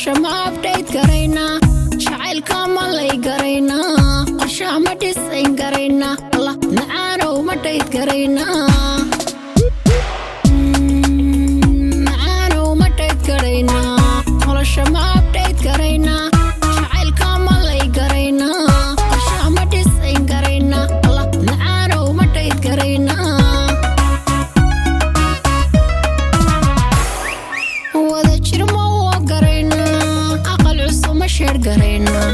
nolosha ma update garaynaa jacaylka ma lay garaynaa qorshaha ma dhisayn garaynaa allah macaanow ma dhayd garaynaa macaanow ma dhayd garaynaa nolosha ma update garaynaa jacaylka ma lay garaynaa qorshaha ma dhisayn garaynaa allah macaanow ma dhayd garaynaa wada jir ma waa garaynaa aqal cusub ma sheer garaynaa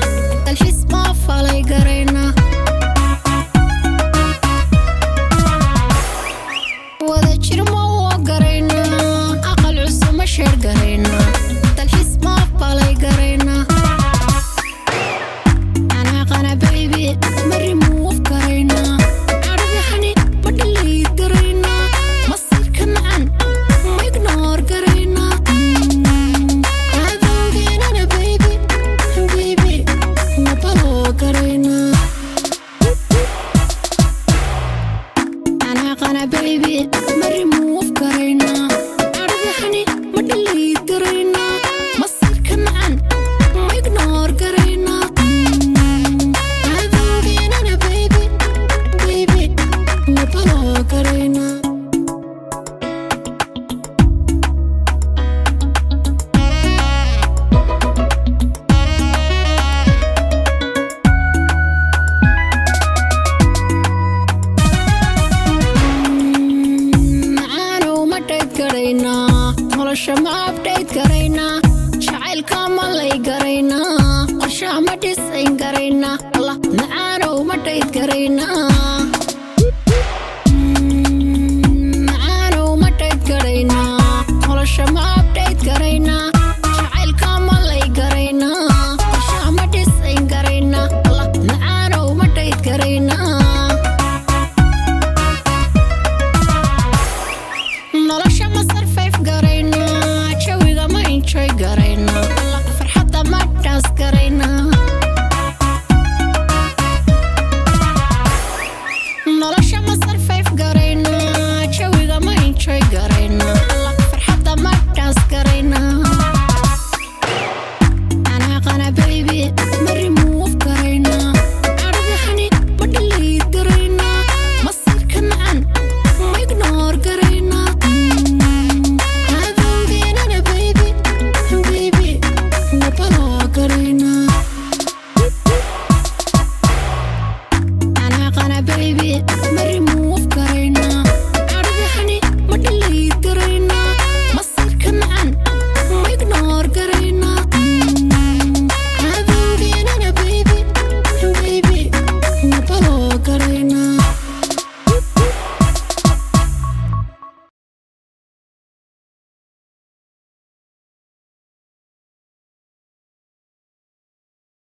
dalxiis ma falay garaynaa wada jir ma waa garaynaa aqal cusub ma sheer garaynaa dalxiis ma falay garaynaa anaaqana baby ma remove garaynaa carabixani ma delete garaynaa masirka macan ma ignore garaynaa aadowgeenana baby ma baloo garaynaa anaaqana baby ma remove garaynaa carabixani ma delete garaynaa masirka macan ma ignore garaynaa aadowgeenana baby ma baloo garaynaa macaanow ma dhayd garaynaa nolosha ma update garaynaa jacaylka ma lay garaynaa qorshaha ma dhisayn garaynaa allah macaanow ma dhayd garaynaa macaanow ma dhayd garaynaa nolosha ma update garaynaa jacaylka ma lay garaynaa qorshaha ma dhisayn garaynaa allah macaanow ma dhayd garaynaa nolosha ma survive garaynaa jawiga ma enjoy garaynaa allah farxadda ma dance garaynaa nolosha ma survive garaynaa jawiga ma enjoy garaynaa allah farxadda ma dance garaynaa anaaqana baby ma remove garaynaa carabixani ma delete garaynaa masirka macan ma ignore garaynaa aadowgeenana baby ma baloo garaynaa anaaqana baby